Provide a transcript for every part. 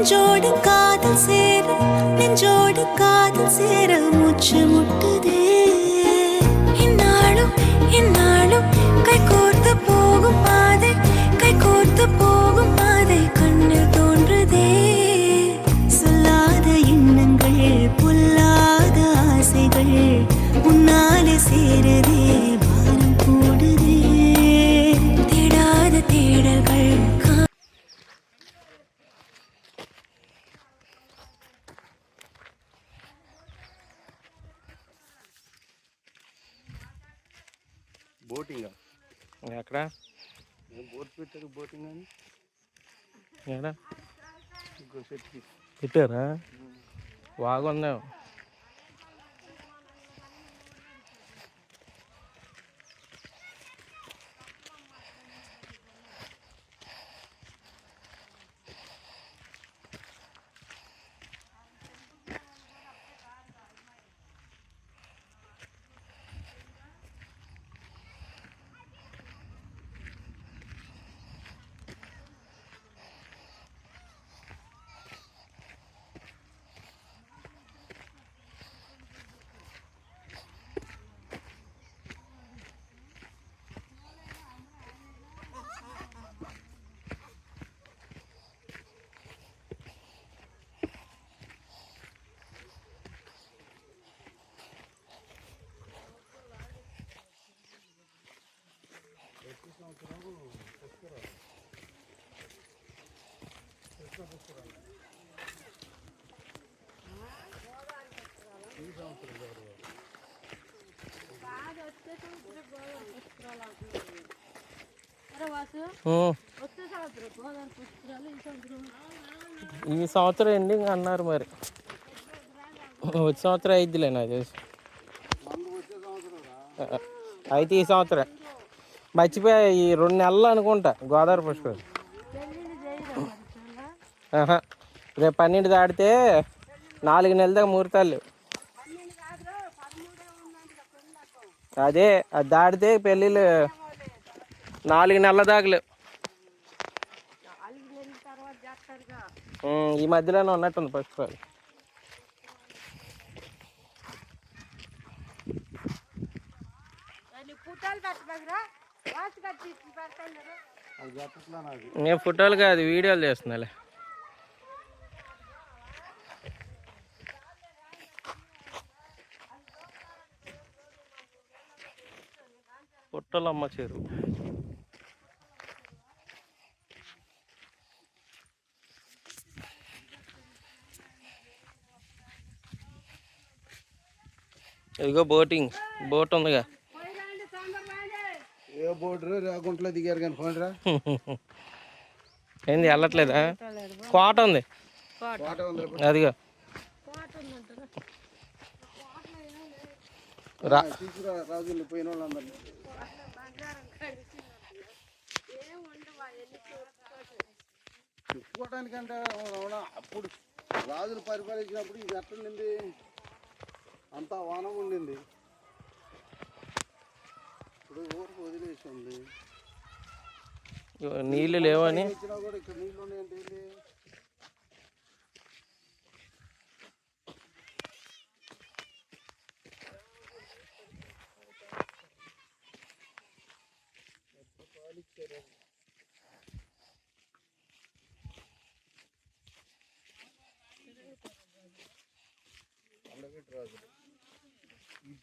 நெஞ்சோடு காதல் சேர நெஞ்சோடு காதல் சேர மூச்சு முட்டுதே இந்நாளும் இந்நாளும் கை கோர்த்து போகும் பாதை கை கோர்த்து போகும் பாதை கண்ணில் தோன்றுதே சொல்லாத எண்ணங்கள் பொல்லாத ஆசைகள் உன்னாலே சேருதே பாரம் கூடுதே தேடாத தேடல்கள் బోటింగ్ ఎక్కడ బోట్ పెట్టారు బోటింగ్ అని ఎక్కడ ఇంకో సెట్కి పెట్టారా బాగుందా ఈ సంవత్సరం ఎండింగ్ అన్నారు మరి వచ్చే సంవత్సరం అయిద్దిలే నాకు తెలిసి అయితే ఈ సంవత్సరం మర్చిపోయా ఈ 2 నెలలు అనుకుంటా గోదావరి పుష్కరం రేపు 12 దాటితే 4 నెలల దాకా ముహూర్తాలు అదే అది దాటితే పెళ్ళిళ్ళు 4 నెలల దాకా ఈ మధ్యలోనే ఉన్నట్టుంది పుష్కరాలు నేను ఫోటోలు కాదు వీడియోలు చేస్తున్నాలే పుట్టలమ్మ చెరువు ఇదిగో బోటింగ్ బోట్ ఉందిగా ఏ బోర్డు రాకుంట్లో దిగారు కానీ పోయినరా ఏంది వెళ్ళట్లేదా కోట ఉంది అదిగో రాజులు పోయిన వాళ్ళందరినీ చెప్పుకోవడానికంటే అప్పుడు రాజులు పరిపాలించినప్పుడు ఇది ఎట్లుండింది అంతా వానం ఉండింది ఇప్పుడు ఊరికి వదిలేసి ఉంది నీళ్ళు లేవని ఇచ్చినా కూడా ఇక్కడ నీళ్ళు ఉన్నాయంటే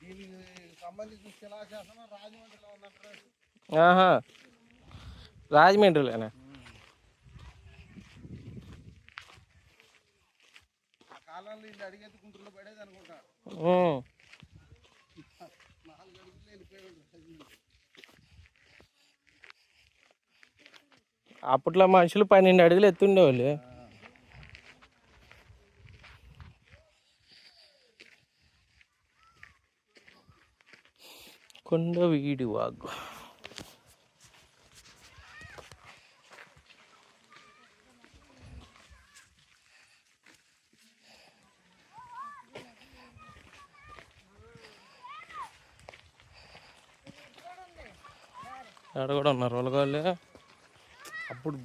దీనికి సంబంధించిన శిలాశాసనం రాజమండ్రిలో ఉన్నట్టు రాజమండ్రిలోనే ఆ కాలంలో ఇది అడిగేది గుంటూరులో పడేది అనుకుంటా 4 అడుగులు వెళ్ళిపోయాడు అప్పట్లో మనుషులు 12 అడుగులు ఎత్తుండేవాళ్ళు కొండవీడి వాగు ఆడ కూడా ఉన్నారు వాళ్ళ అప్పుడు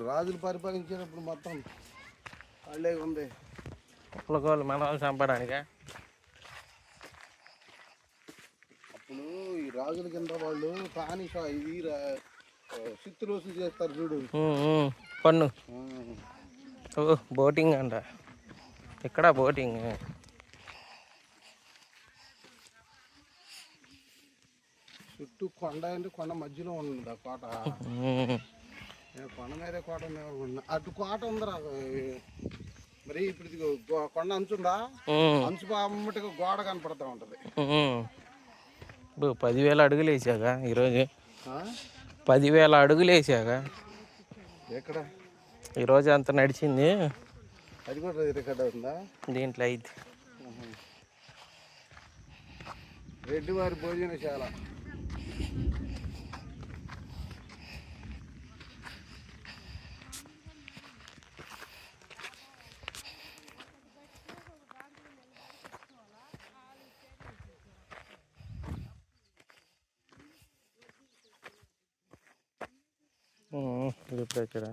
రాజులు పరిపాలించేటప్పుడు మొత్తం వాళ్ళే ఉంది. పులకోలు మన వాళ్ళు చంపడానికా? అప్పుడు ఈ రాజుల కింద వాళ్ళు పానీ ఇవి సిత్తు రోజులు చేస్తారు చూడు. పన్ను. ఓ బోటింగ్ అంట ఇక్కడ, బోటింగ్. చుట్టూ కొండ అంటే కొండ మధ్యలో ఉంది ఆ కోట. కొండ మీదే కోట ఉంది. అటు కోట ఉందిరా. మరి ఇప్పుడు ఇది కొండ అంచుందా, అంచు అమ్మటిగా గోడ కనపడతా ఉంటది. 10,000 అడుగులు వేసాక ఈరోజు, 10,000 అడుగులు వేసాక ఎక్కడ ఈరోజు అంత నడిచింది. అది కూడా రికార్డ్ అవుతుందా దీంట్లో అయితే? రెడ్డివారి భోజనశాల. ఇప్పుడు ఇక్కడ